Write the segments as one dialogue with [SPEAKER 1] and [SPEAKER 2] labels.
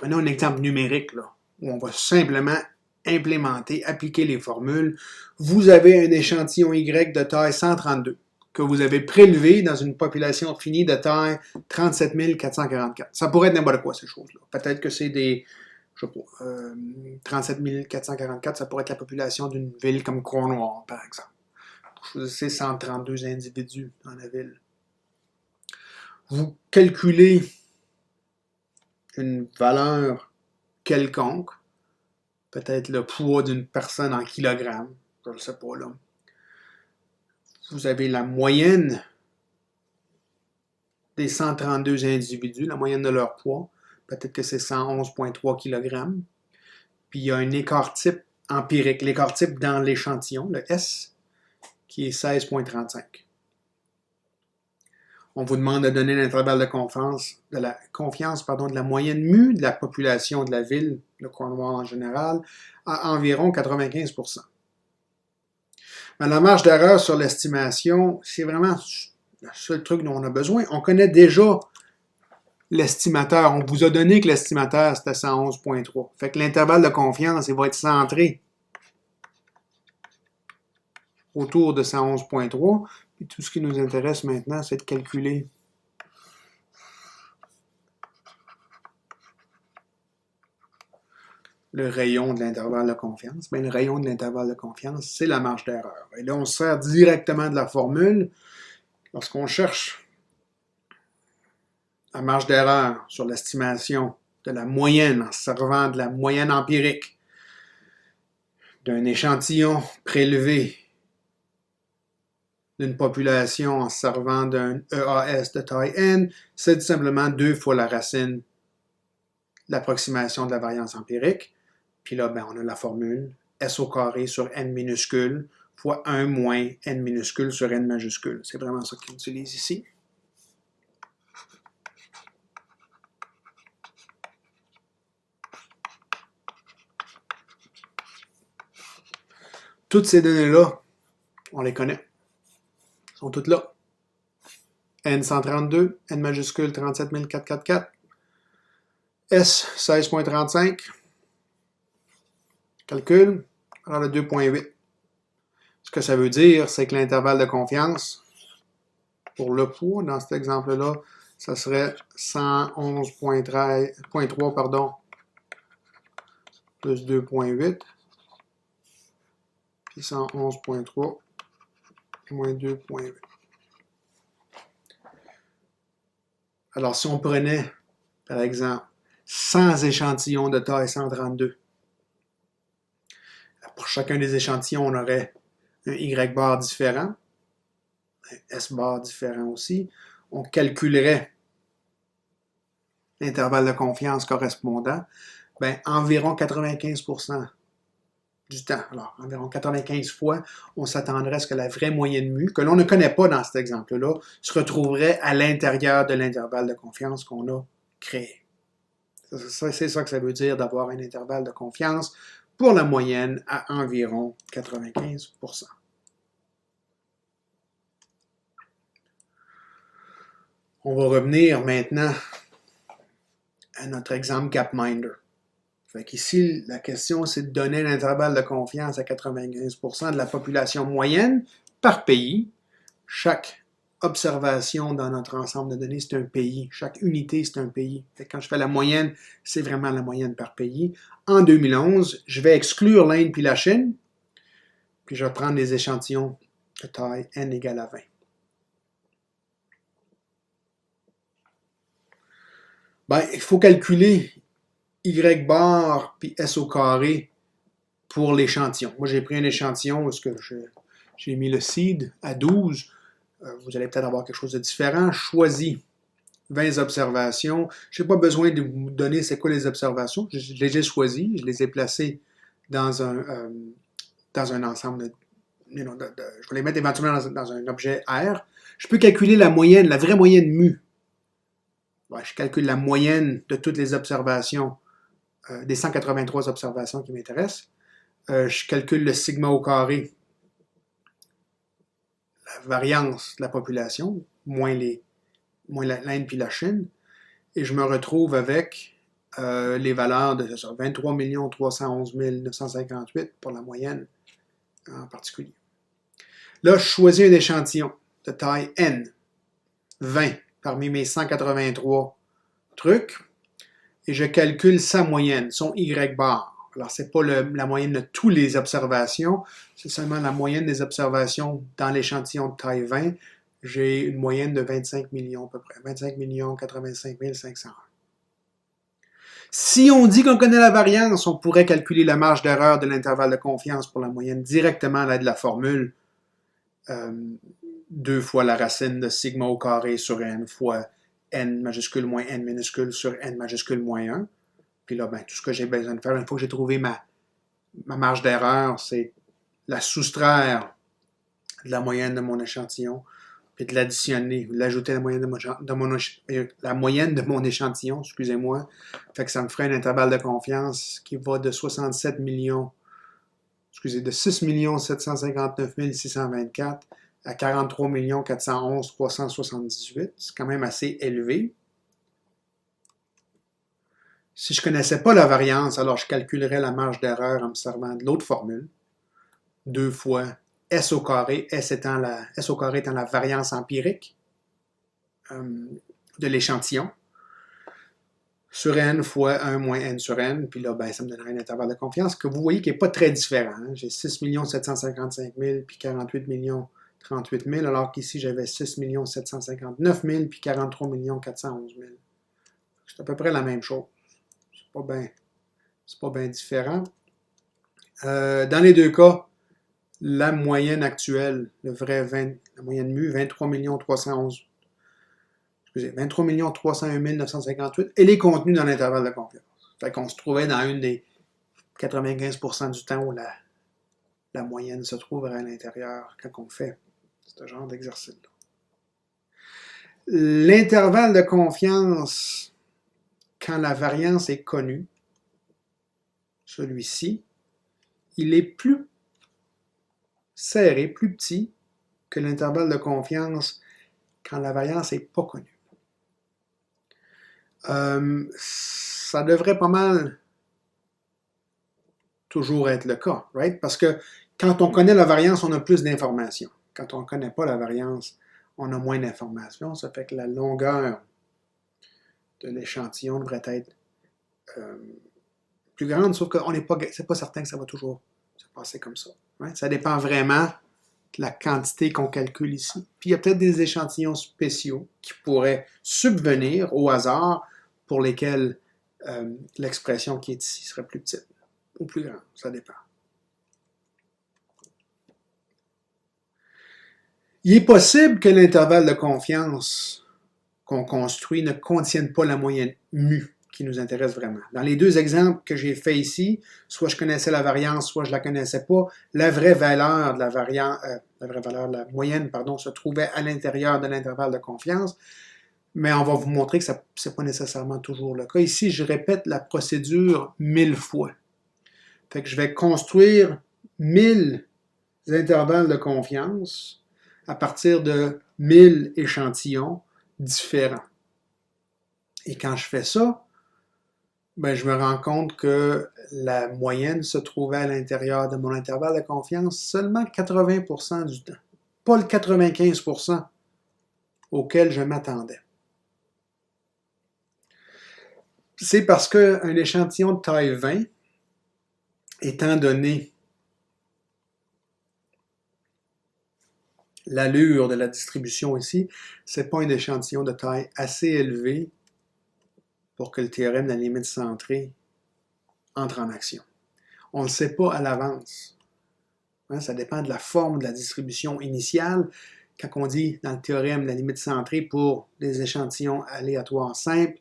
[SPEAKER 1] Prenons un exemple numérique, là, où on va simplement implémenter, appliquer les formules. Vous avez un échantillon Y de taille 132 que vous avez prélevé dans une population finie de taille 37 444. Ça pourrait être n'importe quoi, ces choses-là. Peut-être que c'est des, je sais pas, 37 444, ça pourrait être la population d'une ville comme Cornwall, par exemple. C'est 132 individus dans la ville. Vous calculez une valeur quelconque, peut-être le poids d'une personne en kilogrammes, je ne sais pas là. Vous avez la moyenne des 132 individus, la moyenne de leur poids, peut-être que c'est 111,3 kg. Puis il y a un écart type empirique, l'écart type dans l'échantillon, le S, qui est 16,35. On vous demande de donner l'intervalle de confiance, de la moyenne mu de la population de la ville, de Cornwall en général, à environ 95%. Mais la marge d'erreur sur l'estimation, c'est vraiment le seul truc dont on a besoin. On connaît déjà l'estimateur. On vous a donné que l'estimateur, c'était 111,3. Fait que l'intervalle de confiance, il va être centré autour de 111,3. Puis tout ce qui nous intéresse maintenant, c'est de calculer le rayon de l'intervalle de confiance. Bien, le rayon de l'intervalle de confiance, c'est la marge d'erreur. Et là, on se sert directement de la formule. Lorsqu'on cherche la marge d'erreur sur l'estimation de la moyenne en se servant de la moyenne empirique d'un échantillon prélevé d'une population en se servant d'un EAS de taille n, c'est tout simplement 2 fois la racine de l'approximation de la variance empirique. Puis là, ben, on a la formule S au carré sur n minuscule fois 1 moins n minuscule sur n majuscule. C'est vraiment ça qu'on utilise ici. Toutes ces données-là, on les connaît. Elles sont toutes là. N132, N majuscule 37 444, S 16,35, calcul, alors le 2,8. Ce que ça veut dire, c'est que l'intervalle de confiance pour le poids, dans cet exemple-là, ça serait 111,3 pardon, plus 2,8, puis 111,3 moins 2,8. Alors, si on prenait, par exemple, 100 échantillons de taille 132, pour chacun des échantillons, on aurait un Y bar différent, un S bar différent aussi. On calculerait l'intervalle de confiance correspondant, bien, environ 95% du temps. Alors, environ 95 fois, on s'attendrait à ce que la vraie moyenne mu, que l'on ne connaît pas dans cet exemple-là, se retrouverait à l'intérieur de l'intervalle de confiance qu'on a créé. C'est ça que ça veut dire d'avoir un intervalle de confiance pour la moyenne à environ 95%. On va revenir maintenant à notre exemple Gapminder. Fait qu'ici, la question, c'est de donner l'intervalle de confiance à 95% de la population moyenne par pays. Chaque observation dans notre ensemble de données, c'est un pays. Chaque unité, c'est un pays. Fait que quand je fais la moyenne, c'est vraiment la moyenne par pays. En 2011, je vais exclure l'Inde puis la Chine, puis je vais prendre des échantillons de taille n égale à 20. Ben, il faut calculer Y bar puis S au carré pour l'échantillon. Moi, j'ai pris un échantillon où j'ai mis le seed à 12. Vous allez peut-être avoir quelque chose de différent. Choisis 20 observations. Je n'ai pas besoin de vous donner c'est quoi les observations. Je les ai choisies. Je les ai placées dans un ensemble je vais les mettre éventuellement dans un objet R. Je peux calculer la moyenne, la vraie moyenne mu. Ouais, je calcule la moyenne de toutes les observations, des 183 observations qui m'intéressent. Je calcule le sigma au carré, la variance de la population, moins l'Inde puis la Chine, et je me retrouve avec les valeurs de 23 311 958 pour la moyenne en particulier. Là, je choisis un échantillon de taille N, 20, parmi mes 183 trucs, et je calcule sa moyenne, son Y bar. Alors, ce n'est pas la moyenne de toutes les observations, c'est seulement la moyenne des observations dans l'échantillon de taille 20. J'ai une moyenne de 25 millions à peu près, 25 85 501. Si on dit qu'on connaît la variance, on pourrait calculer la marge d'erreur de l'intervalle de confiance pour la moyenne directement à l'aide de la formule 2 fois la racine de sigma au carré sur n fois n majuscule moins n minuscule sur n majuscule moins 1. Puis là, ben, tout ce que j'ai besoin de faire, une fois que j'ai trouvé ma marge d'erreur, c'est la soustraire de la moyenne de mon échantillon, puis de l'additionner, l'ajouter à la moyenne de mon échantillon, excusez-moi. Fait que ça me ferait un intervalle de confiance qui va de 67 millions, de 6 759 624 à 43 411 378. C'est quand même assez élevé. Si je ne connaissais pas la variance, alors je calculerais la marge d'erreur en me servant de l'autre formule. 2 fois S au carré, S au carré étant la variance empirique de l'échantillon, sur n fois 1 moins n sur n, puis là, ben, ça me donnerait un intervalle de confiance que vous voyez qui n'est pas très différent. Hein? J'ai 6 755 000 puis 48 38 000, alors qu'ici, j'avais 6 759 000 puis 43 411 000. C'est à peu près la même chose. C'est pas bien différent. Dans les deux cas, la moyenne actuelle, la moyenne mu, 23 311. 23 301 958, elle est contenue dans l'intervalle de confiance. Fait qu'on se trouvait dans une des 95% du temps où la moyenne se trouve à l'intérieur quand on fait ce genre d'exercice-là. L'intervalle de confiance, quand la variance est connue, celui-ci, il est plus serré, plus petit que l'intervalle de confiance quand la variance n'est pas connue. Ça devrait pas mal toujours être le cas, right? Parce que quand on connaît la variance, on a plus d'informations. Quand on ne connaît pas la variance, on a moins d'informations. Ça fait que la longueur de l'échantillon devrait être plus grande, sauf que c'est pas certain que ça va toujours se passer comme ça. Right? Ça dépend vraiment de la quantité qu'on calcule ici. Puis il y a peut-être des échantillons spéciaux qui pourraient subvenir au hasard pour lesquels l'expression qui est ici serait plus petite ou plus grande. Ça dépend. Il est possible que l'intervalle de confiance qu'on construit ne contienne pas la moyenne mu qui nous intéresse vraiment. Dans les deux exemples que j'ai faits ici, soit je connaissais la variance, soit je ne la connaissais pas, la vraie valeur de la moyenne, se trouvait à l'intérieur de l'intervalle de confiance, mais on va vous montrer que ce n'est pas nécessairement toujours le cas. Ici, je répète la procédure 1000 fois. Fait que je vais construire 1000 intervalles de confiance à partir de 1000 échantillons différents. Et quand je fais ça, ben, je me rends compte que la moyenne se trouvait à l'intérieur de mon intervalle de confiance seulement 80% du temps, pas le 95% auquel je m'attendais. C'est parce qu'un échantillon de taille 20, étant donné l'allure de la distribution ici, ce n'est pas un échantillon de taille assez élevée pour que le théorème de la limite centrée entre en action. On ne le sait pas à l'avance. Hein, ça dépend de la forme de la distribution initiale. Quand on dit dans le théorème de la limite centrée pour des échantillons aléatoires simples,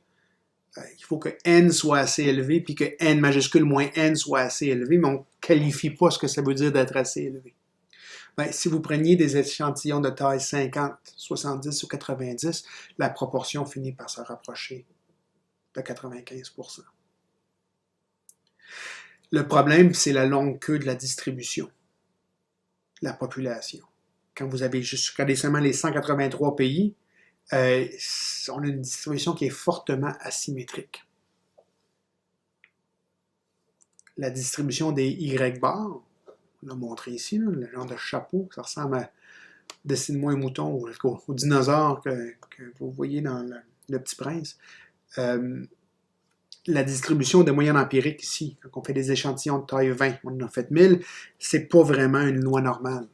[SPEAKER 1] il faut que n soit assez élevé, puis que n majuscule moins n soit assez élevé, mais on ne qualifie pas ce que ça veut dire d'être assez élevé. Ben, si vous preniez des échantillons de taille 50, 70 ou 90, la proportion finit par se rapprocher de 95%. Le problème, c'est la longue queue de la distribution, la population. Quand vous avez juste regardé seulement les 183 pays, on a une distribution qui est fortement asymétrique. la distribution des Y-bars. On l'a montré ici, là, le genre de chapeau. Ça ressemble à Dessine-moi un mouton ou au dinosaure que vous voyez dans le Petit Prince. La distribution des moyennes empiriques ici, quand on fait des échantillons de taille 20, on en a fait 1000, c'est pas vraiment une loi normale.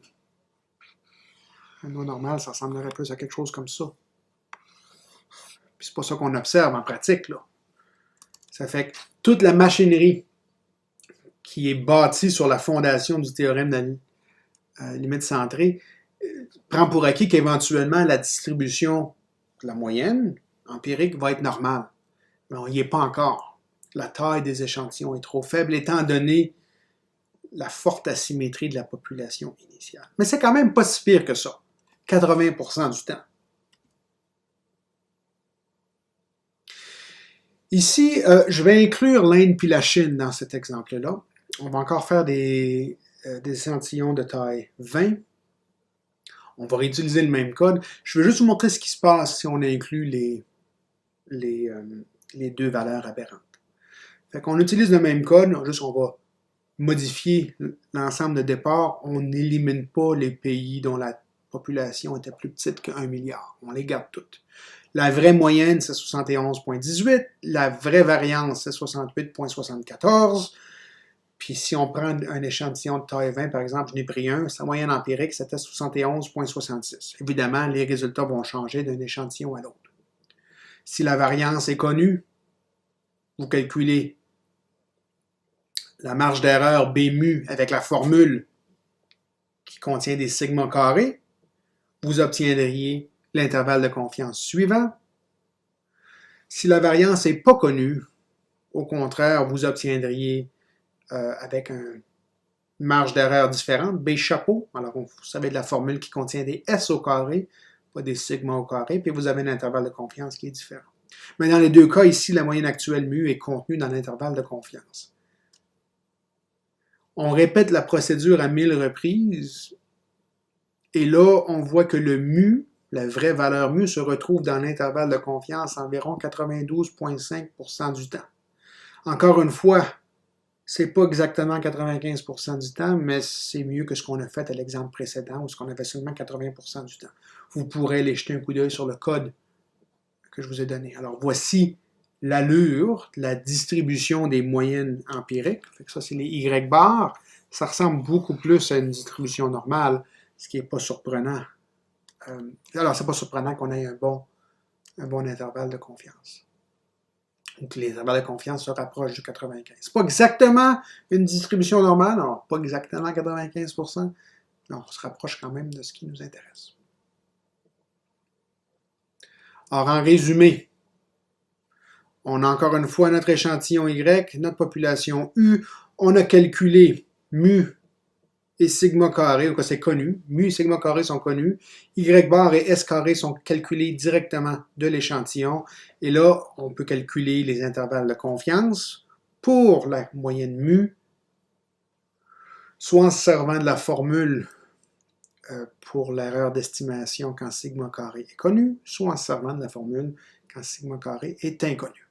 [SPEAKER 1] Une loi normale, ça ressemblerait plus à quelque chose comme ça. Puis c'est pas ça qu'on observe en pratique, là. Ça fait que toute la machinerie qui est bâtie sur la fondation du théorème de la limite centrée prend pour acquis qu'éventuellement la distribution de la moyenne empirique va être normale. Mais on n'y est pas encore. La taille des échantillons est trop faible étant donné la forte asymétrie de la population initiale. Mais c'est quand même pas si pire que ça. 80% du temps. Ici, je vais inclure l'Inde puis la Chine dans cet exemple-là. On va encore faire des échantillons de taille 20. On va réutiliser le même code. Je veux juste vous montrer ce qui se passe si on inclut les deux valeurs aberrantes. Fait qu'on utilise le même code, juste on va modifier l'ensemble de départ. On n'élimine pas les pays dont la population était plus petite que 1 milliard. On les garde toutes. La vraie moyenne, c'est 71,18. La vraie variance, c'est 68,74. Puis si on prend un échantillon de taille 20, par exemple, je n'ai pris un, sa moyenne empirique, c'était 71,66. Évidemment, les résultats vont changer d'un échantillon à l'autre. Si la variance est connue, vous calculez la marge d'erreur B mu avec la formule qui contient des sigma carrés, vous obtiendriez l'intervalle de confiance suivant. Si la variance n'est pas connue, au contraire, vous obtiendriez avec une marge d'erreur différente, B chapeau. Alors, vous savez de la formule qui contient des S au carré, pas des sigma au carré, puis vous avez un intervalle de confiance qui est différent. Mais dans les deux cas, ici, la moyenne actuelle mu est contenue dans l'intervalle de confiance. On répète la procédure à 1000 reprises, et là, on voit que le mu, la vraie valeur mu, se retrouve dans l'intervalle de confiance environ 92,5% du temps. Encore une fois, c'est pas exactement 95% du temps, mais c'est mieux que ce qu'on a fait à l'exemple précédent, où on avait seulement 80% du temps. Vous pourrez aller jeter un coup d'œil sur le code que je vous ai donné. Alors, voici l'allure, la distribution des moyennes empiriques. Ça, c'est les Y-bars. Ça ressemble beaucoup plus à une distribution normale, ce qui n'est pas surprenant. Alors, c'est pas surprenant qu'on ait un bon intervalle de confiance. Donc, les intervalles de confiance se rapprochent du 95. C'est pas exactement une distribution normale, non, pas exactement 95%. Non, on se rapproche quand même de ce qui nous intéresse. Alors, en résumé, on a encore une fois notre échantillon Y, notre population U. On a calculé mu et sigma carré, donc c'est connu. Mu et sigma carré sont connus. Y bar et S carré sont calculés directement de l'échantillon. Et là, on peut calculer les intervalles de confiance pour la moyenne mu, soit en se servant de la formule pour l'erreur d'estimation quand sigma carré est connu, soit en se servant de la formule quand sigma carré est inconnu.